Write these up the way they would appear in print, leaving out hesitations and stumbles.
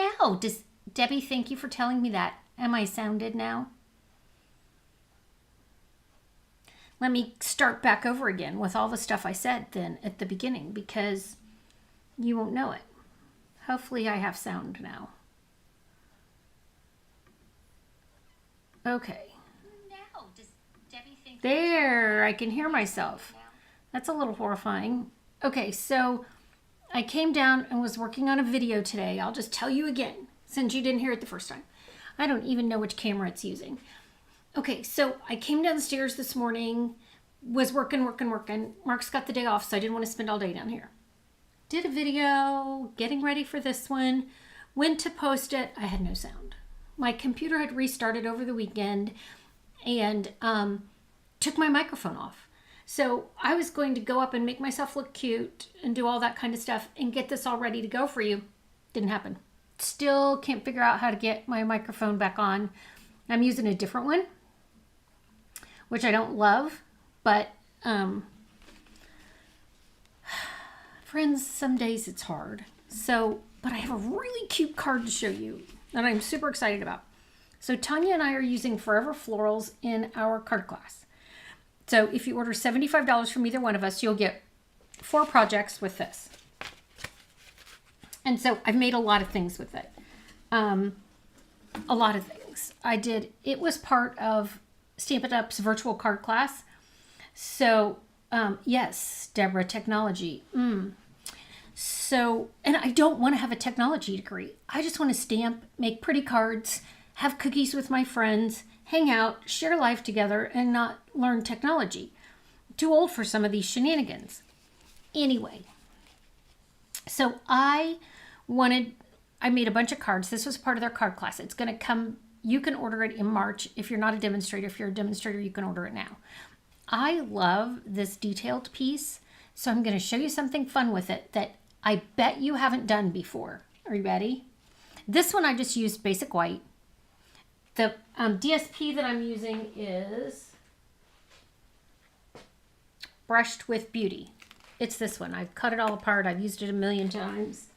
now? Does Debbie, thank you for telling me that. Am I sounded now? Let me start back over again with all the stuff I said then at the beginning because you won't know it. Hopefully I have sound now. Okay. Now, does Debbie think There, I can hear myself. That's a little horrifying. Okay, so I came down and was working on a video today. I'll just tell you again, since you didn't hear it the first time. I don't even know which camera it's using. Okay, so I came downstairs this morning, was working. Mark's got the day off, so I didn't want to spend all day down here. Did a video, getting ready for this one, went to post it. I had no sound. My computer had restarted over the weekend and took my microphone off. So I was going to go up and make myself look cute and do all that kind of stuff and get this all ready to go for you. Didn't happen. Still can't figure out how to get my microphone back on. I'm using a different one, which I don't love, but friends, some days it's hard. So, but I have a really cute card to show you that I'm super excited about. So Tanya and I are using Forever Florals in our card class. So if you order $75 from either one of us, you'll get 4 projects with this. And so I've made a lot of things with it. A lot of things. It was part of Stampin' Up's virtual card class. So, yes, Deborah, technology. So, and I don't want to have a technology degree. I just want to stamp, make pretty cards, have cookies with my friends, hang out, share life together, and not learn technology. Too old for some of these shenanigans. Anyway, so I made a bunch of cards. This was part of their card class. It's going to come, you can order it in March. If you're not a demonstrator, if you're a demonstrator, you can order it now. I love this detailed piece, so I'm going to show you something fun with it that I bet you haven't done before. Are you ready? This one I just used basic white. The DSP that I'm using is Brushed with Beauty. It's this one. I've cut it all apart. I've used it a million times.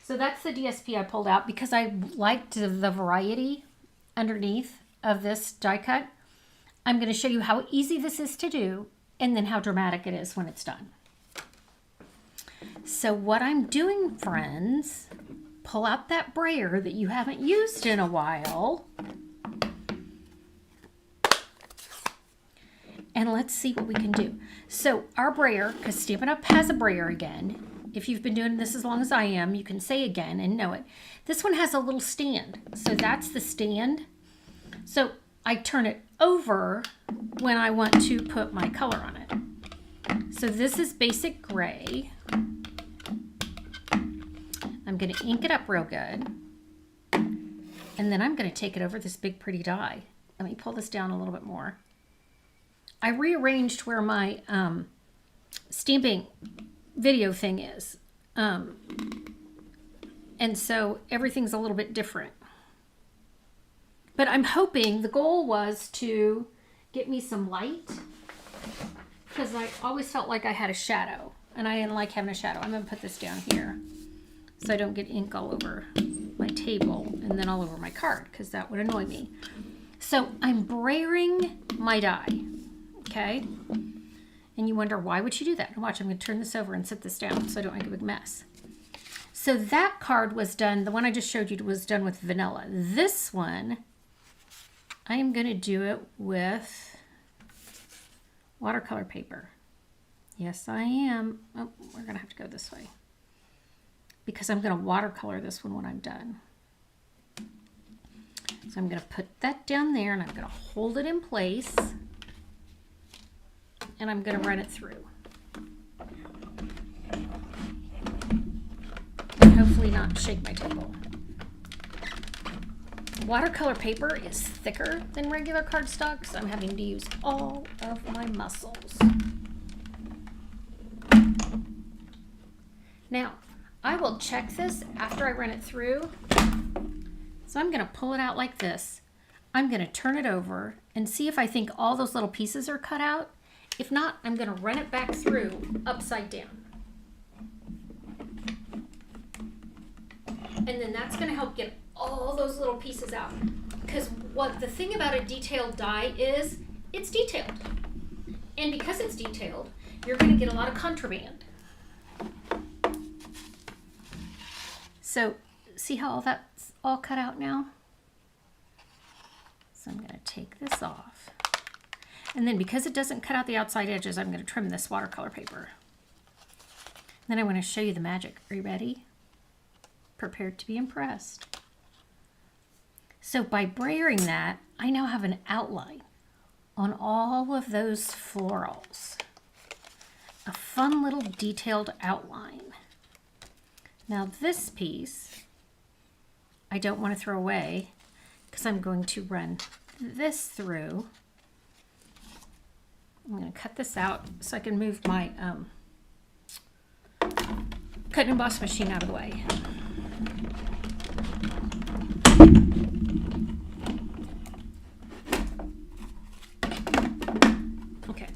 So that's the DSP I pulled out because I liked the variety underneath of this die cut. I'm going to show you how easy this is to do and then how dramatic it is when it's done. So what I'm doing, friends, pull out that brayer that you haven't used in a while. And let's see what we can do. So our brayer, because Stampin' Up has a brayer again. If you've been doing this as long as I am, you can say again and know it. This one has a little stand. So that's the stand. So I turn it over when I want to put my color on it. So this is basic gray. I'm going to ink it up real good. And then I'm going to take it over this big pretty die. Let me pull this down a little bit more. I rearranged where my stamping video thing is. And so everything's a little bit different. But I'm hoping the goal was to get me some light because I always felt like I had a shadow and I didn't like having a shadow. I'm going to put this down here so I don't get ink all over my table and then all over my card because that would annoy me. So I'm brayering my die, okay? And you wonder, why would you do that? Watch, I'm going to turn this over and set this down so I don't make a big mess. So that card was done, the one I just showed you was done with vanilla. This one, I'm going to do it with watercolor paper. Yes, I am. Oh, we're going to have to go this way because I'm going to watercolor this one when I'm done. So I'm going to put that down there and I'm going to hold it in place and I'm going to run it through. And hopefully not shake my table. Watercolor paper is thicker than regular cardstock, so I'm having to use all of my muscles. Now, I will check this after I run it through. So I'm going to pull it out like this. I'm going to turn it over and see if I think all those little pieces are cut out. If not, I'm going to run it back through upside down. And then that's gonna help get all those little pieces out. Because what the thing about a detailed die is, it's detailed. And because it's detailed, you're gonna get a lot of contraband. So see how all that's all cut out now? So I'm gonna take this off. And then because it doesn't cut out the outside edges, I'm gonna trim this watercolor paper. Then I wanna show you the magic. Are you ready? Prepared to be impressed. So by brayering that, I now have an outline on all of those florals. A fun little detailed outline. Now this piece, I don't want to throw away because I'm going to run this through. I'm going to cut this out so I can move my cut and emboss machine out of the way. Okay.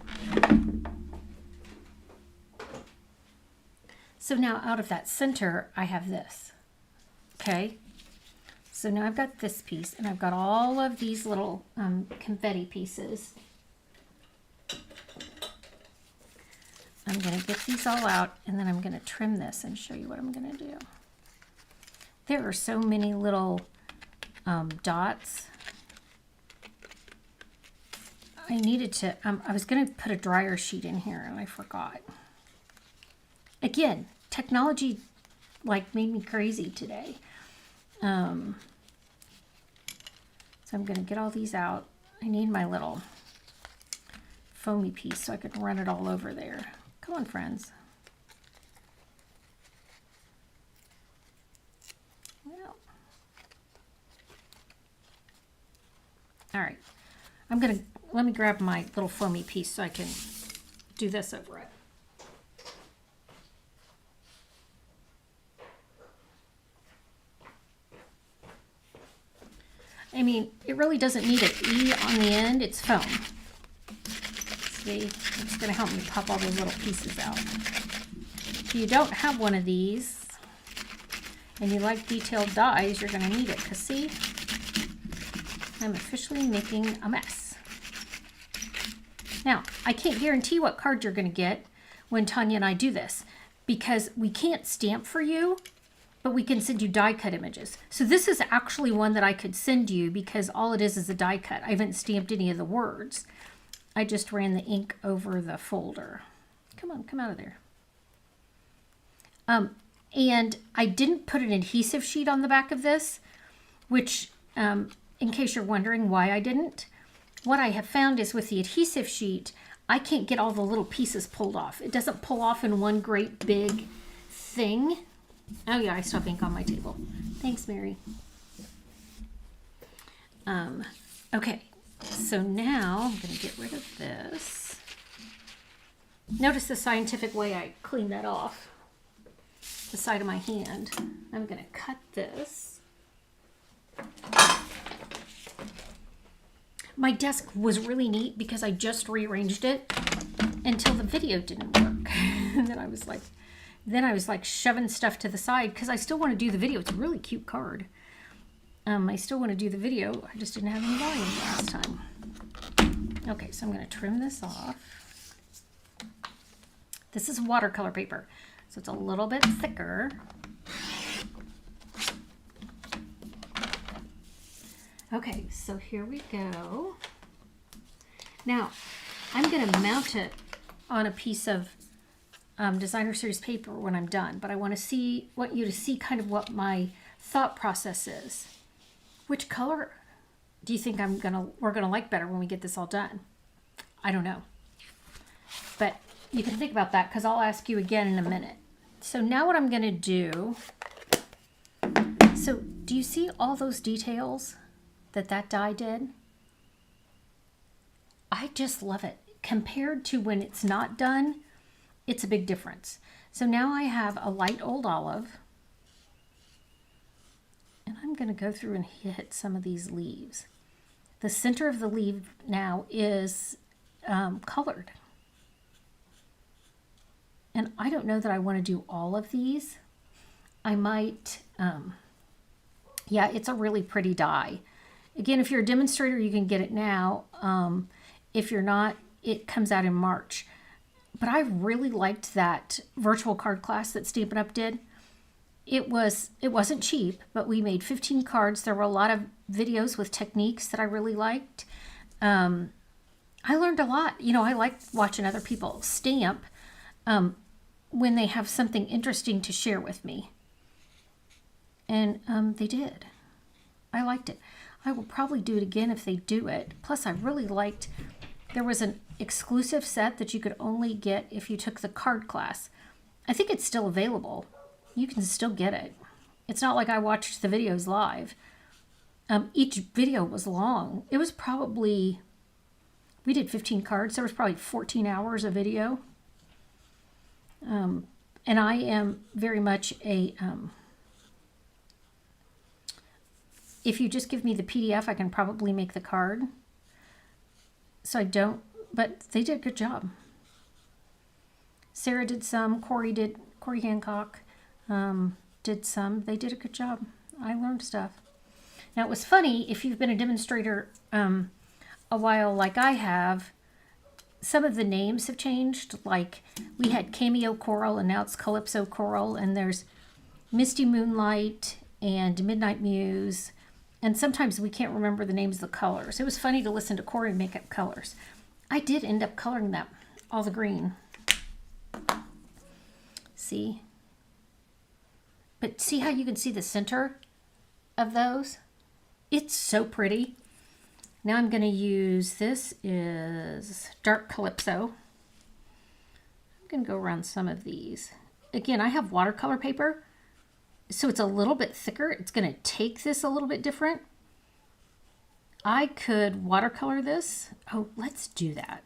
So now out of that center, I have this. Okay. So now I've got this piece and I've got all of these little confetti pieces. I'm going to get these all out and then I'm going to trim this and show you what I'm going to do. There are so many little dots. I needed to, I was going to put a dryer sheet in here and I forgot. Again, technology like made me crazy today. So I'm going to get all these out. I need my little foamy piece so I can run it all over there. Come on, friends. Well. All right. Let me grab my little foamy piece so I can do this over it. I mean, it really doesn't need an E on the end. It's foam. See, it's going to help me pop all those little pieces out. If you don't have one of these and you like detailed dies, you're going to need it. Because see, I'm officially making a mess. Now, I can't guarantee what card you're going to get when Tanya and I do this because we can't stamp for you, but we can send you die cut images. So this is actually one that I could send you because all it is a die cut. I haven't stamped any of the words. I just ran the ink over the folder. Come on, come out of there. And I didn't put an adhesive sheet on the back of this, which, in case you're wondering why I didn't, what I have found is with the adhesive sheet, I can't get all the little pieces pulled off. It doesn't pull off in one great big thing. Oh yeah, I still have ink on my table. Thanks, Mary. Okay, so now I'm going to get rid of this. Notice the scientific way I clean that off the side of my hand. I'm going to cut this. My desk was really neat because I just rearranged it until the video didn't work. And then I was like shoving stuff to the side because I still want to do the video. It's a really cute card. I still want to do the video. I just didn't have any volume last time. Okay, so I'm going to trim this off. This is watercolor paper, so it's a little bit thicker. Okay, so here we go. Now, I'm going to mount it on a piece of designer series paper when I'm done, but I want you to see kind of what my thought process is. Which color do you think we're gonna like better when we get this all done? I don't know, but you can think about that because I'll ask you again in a minute. So now what I'm gonna do, so do you see all those details that die did? I just love it. Compared to when it's not done, it's a big difference. So now I have a light old olive, and I'm going to go through and hit some of these leaves. The center of the leaf now is colored. And I don't know that I want to do all of these. I might Yeah, it's a really pretty dye. Again, if you're a demonstrator, you can get it now. If you're not, it comes out in March. But I really liked that virtual card class that Stampin' Up! Did. It wasn't cheap, but we made 15 cards. There were a lot of videos with techniques that I really liked. I learned a lot. You know, I like watching other people stamp when they have something interesting to share with me. And they did. I liked it. I will probably do it again if they do it. Plus, I really liked, there was an exclusive set that you could only get if you took the card class. I think it's still available. You can still get it. It's not like I watched the videos live. Each video was long. It was probably, we did 15 cards. There was probably 14 hours of video. And I am very much a, if you just give me the PDF, I can probably make the card. So I don't, but they did a good job. Sarah did some, Corey Hancock did some. They did a good job. I learned stuff. Now it was funny, if you've been a demonstrator a while like I have, some of the names have changed. Like we had Cameo Coral and now it's Calypso Coral, and there's Misty Moonlight and Midnight Muse. And sometimes we can't remember the names of the colors. It was funny to listen to Corey make up colors. I did end up coloring them, all the green. See? But see how you can see the center of those? It's so pretty. Now I'm going to use, this is Dark Calypso. I'm going to go around some of these. Again, I have watercolor paper, so it's a little bit thicker. It's going to take this a little bit different. I could watercolor this. Oh, let's do that.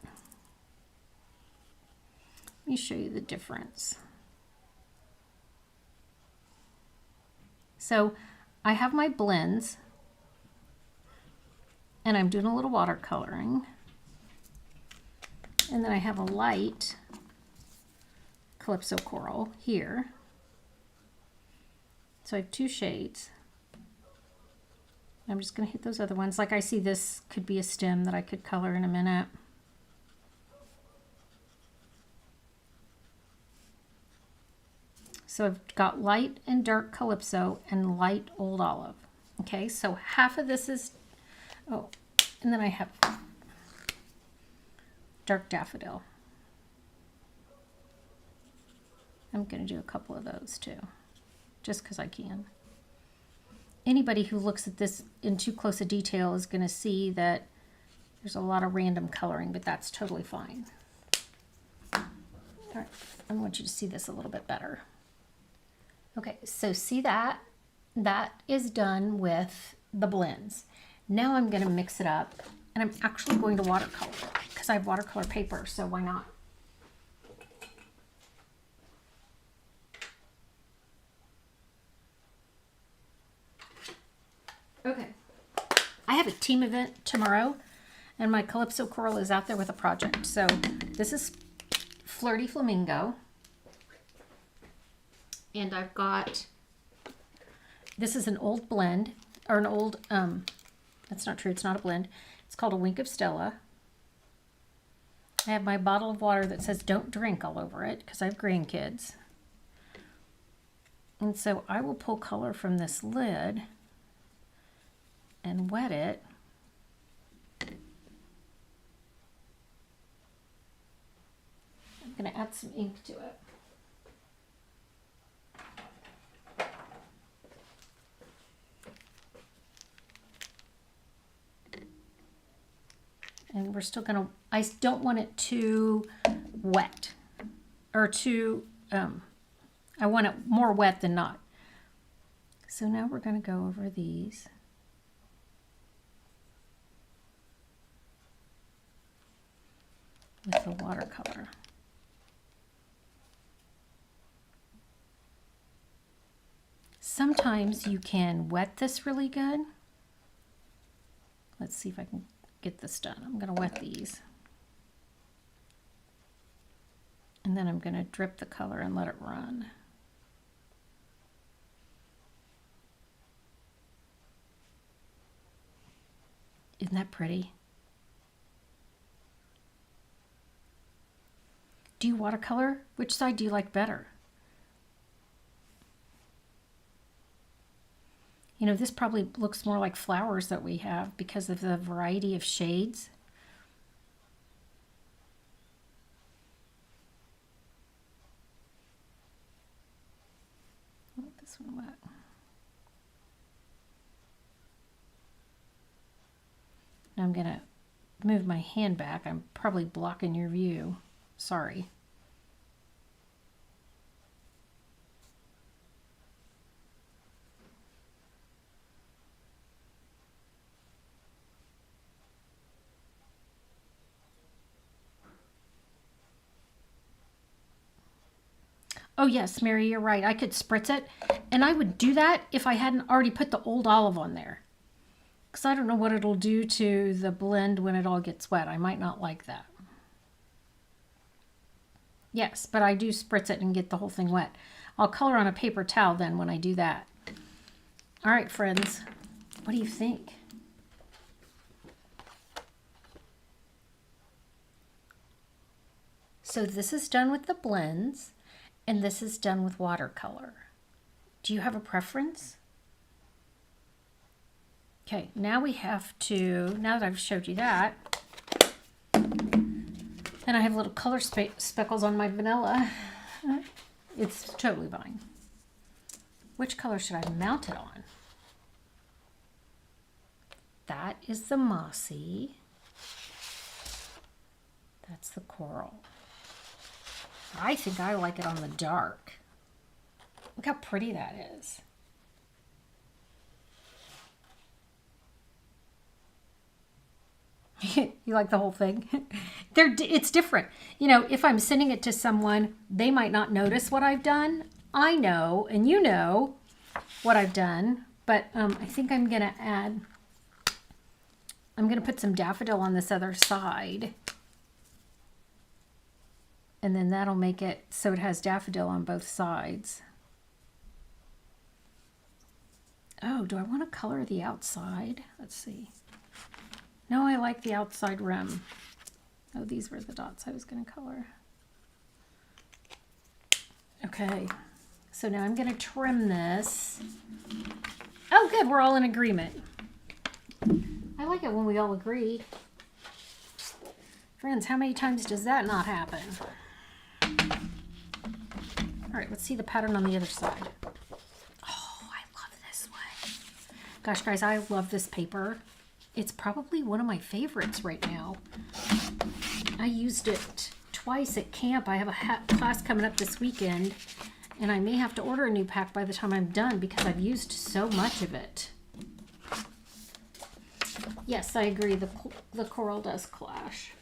Let me show you the difference. So I have my blends, and I'm doing a little watercoloring. And then I have a light Calypso Coral here. So I have two shades. I'm just going to hit those other ones. Like I see this could be a stem that I could color in a minute. So I've got light and dark Calypso and light Old Olive. Okay, so half of this is, oh, and then I have dark Daffodil. I'm going to do a couple of those too, just because I can. Anybody who looks at this in too close a detail is going to see that there's a lot of random coloring, but that's totally fine. All right, I want you to see this a little bit better. Okay, so see that? That is done with the blends. Now I'm going to mix it up, and I'm actually going to watercolor it because I have watercolor paper, so why not? Okay, I have a team event tomorrow, and my Calypso Coral is out there with a project. So this is Flirty Flamingo. And I've got, this is an old blend, or an old, that's not true, it's not a blend. It's called a Wink of Stella. I have my bottle of water that says don't drink all over it because I have grandkids. And so I will pull color from this lid and wet it. I'm going to add some ink to it. And we're still gonna, I don't want it too wet or too, I want it more wet than not. So now we're gonna go over these. With the watercolor. Sometimes you can wet this really good. Let's see if I can get this done. I'm going to wet these. And then I'm going to drip the color and let it run. Isn't that pretty? Do you watercolor? Which side do you like better? You know, this probably looks more like flowers that we have because of the variety of shades. Oh, this one wet. Now I'm gonna move my hand back. I'm probably blocking your view. Sorry. Oh yes, Mary, you're right. I could spritz it, and I would do that if I hadn't already put the old olive on there. Because I don't know what it'll do to the blend when it all gets wet. I might not like that. Yes, but I do spritz it and get the whole thing wet. I'll color on a paper towel then when I do that. All right, friends, what do you think? So this is done with the blends, and this is done with watercolor. Do you have a preference? Okay, now we have to, now that I've showed you that, and I have little color speckles on my vanilla. It's totally fine. Which color should I mount it on? That is the mossy. That's the coral. I think I like it on the dark. Look how pretty that is. You like the whole thing? It's different. You know, if I'm sending it to someone, they might not notice what I've done. I know, and you know what I've done, but I think I'm going to put some daffodil on this other side. And then that'll make it so it has daffodil on both sides. Oh, do I want to color the outside? Let's see. No, I like the outside rim. Oh, these were the dots I was going to color. Okay, so now I'm going to trim this. Oh, good, we're all in agreement. I like it when we all agree. Friends, how many times does that not happen? All right, let's see the pattern on the other side. Oh, I love this one. Gosh, guys, I love this paper. It's probably one of my favorites right now. I used it twice at camp. I have a class coming up this weekend, and I may have to order a new pack by the time I'm done because I've used so much of it. Yes, I agree. The coral does clash.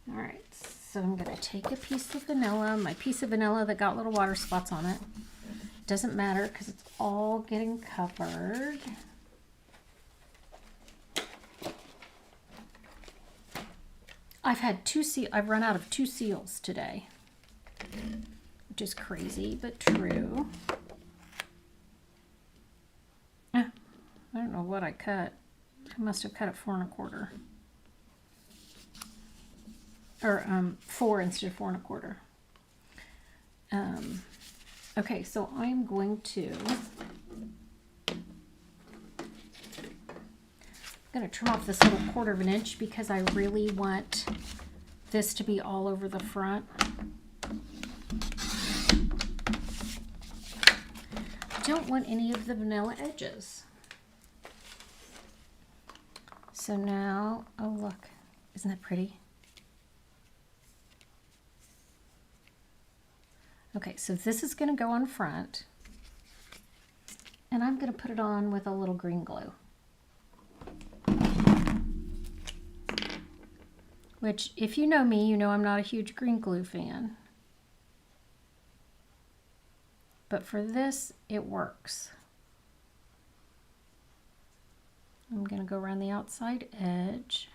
All right, so I'm going to take a piece of vanilla, my piece of vanilla that got little water spots on it. Doesn't matter because it's all getting covered. I've run out of 2 seals today, which is crazy, but true. I don't know what I cut. I must have cut it 4 1/4. Or 4 instead of 4 1/4. Okay, so I'm going to trim off this little 1/4 of an inch because I really want this to be all over the front. I don't want any of the vanilla edges. So now, oh look, isn't that pretty? Okay, so this is going to go on front, and I'm going to put it on with a little green glue. Which, if you know me, you know I'm not a huge green glue fan. But for this, it works. I'm going to go around the outside edge.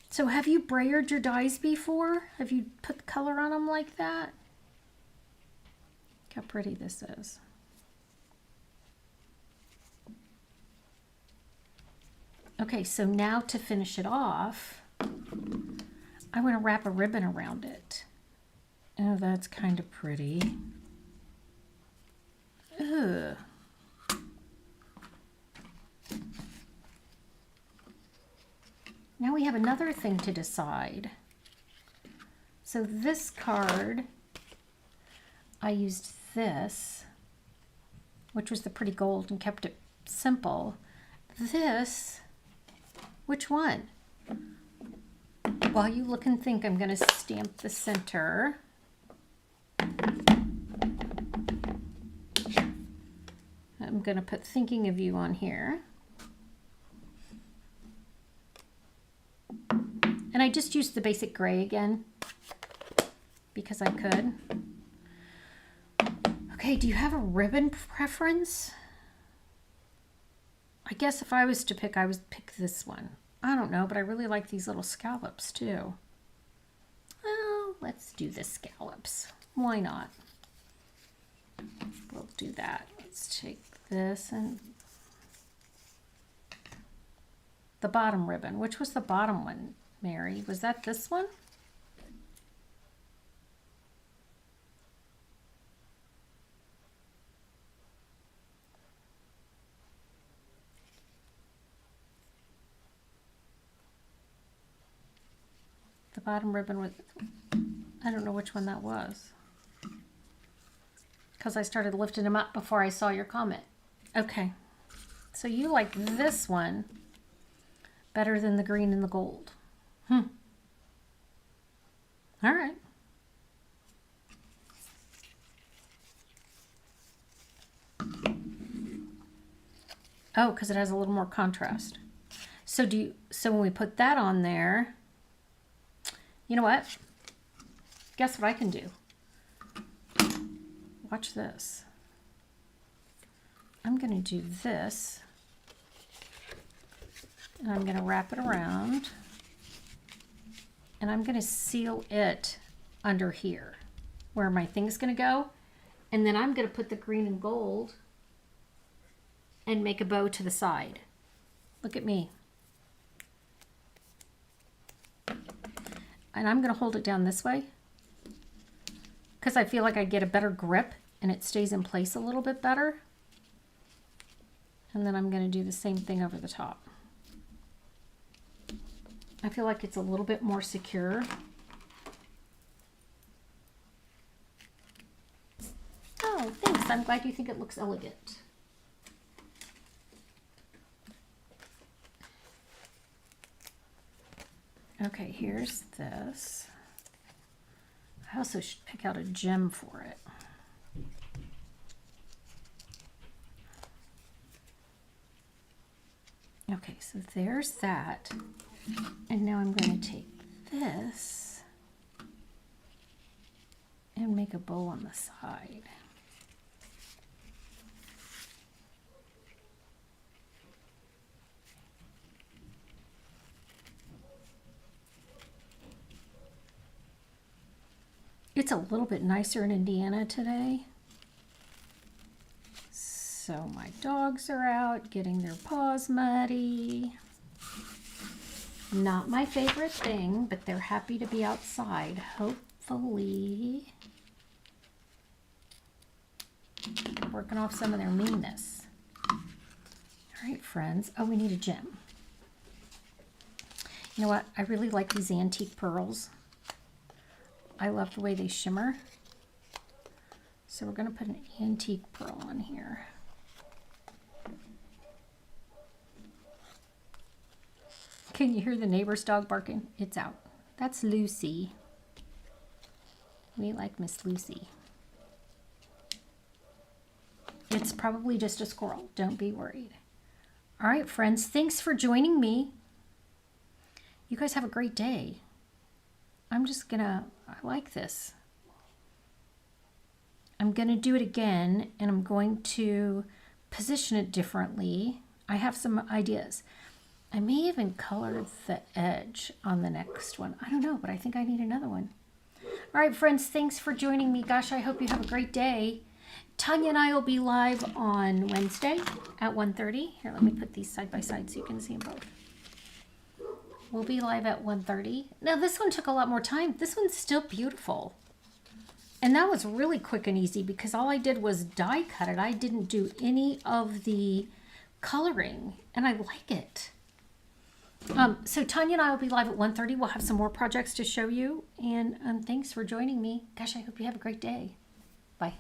So have you brayered your dies before? Have you put color on them like that? Look how pretty this is. Okay, so now to finish it off, I want to wrap a ribbon around it. Oh, that's kind of pretty. Ugh. Now we have another thing to decide. So this card, I used this, which was the pretty gold, and kept it simple. This, which one? While you look and think, I'm going to stamp the center. I'm going to put Thinking of You on here. And I just used the basic gray again because I could. Okay, do you have a ribbon preference? I guess if I was to pick, I would pick this one. I don't know, but I really like these little scallops too. Well, let's do the scallops. Why not? We'll do that. Let's take this and the bottom ribbon. Which was the bottom one, Mary? Was that this one? The bottom ribbon with, I don't know which one that was, because I started lifting them up before I saw your comment. Okay, so you like this one better than the green and the gold. All right. Oh, because it has a little more contrast. So so when we put that on there, you know what? Guess what I can do? Watch this. I'm going to do this, and I'm going to wrap it around, and I'm going to seal it under here where my thing's going to go, and then I'm going to put the green and gold and make a bow to the side. Look at me. And I'm going to hold it down this way because I feel like I get a better grip and it stays in place a little bit better. And then I'm going to do the same thing over the top. I feel like it's a little bit more secure. Oh, thanks. I'm glad you think it looks elegant. Okay, here's this. I also should pick out a gem for it. Okay, so there's that. And now I'm going to take this and make a bow on the side. It's a little bit nicer in Indiana today. So my dogs are out getting their paws muddy. Not my favorite thing, but they're happy to be outside. Hopefully, working off some of their meanness. All right, friends. Oh, we need a gem. You know what? I really like these antique pearls. I love the way they shimmer. So we're going to put an antique pearl on here. Can you hear the neighbor's dog barking? It's out. That's Lucy. We like Miss Lucy. It's probably just a squirrel. Don't be worried. All right, friends. Thanks for joining me. You guys have a great day. I'm just gonna, I like this. I'm gonna do it again, and I'm going to position it differently. I have some ideas. I may even color the edge on the next one. I don't know, but I think I need another one. All right, friends, thanks for joining me. Gosh, I hope you have a great day. Tanya and I will be live on Wednesday at 1:30. Here, let me put these side by side so you can see them both. We'll be live at 1:30. Now, this one took a lot more time. This one's still beautiful. And that was really quick and easy because all I did was die cut it. I didn't do any of the coloring, and I like it. So Tanya and I will be live at 1:30. We'll have some more projects to show you. And thanks for joining me. Gosh, I hope you have a great day. Bye.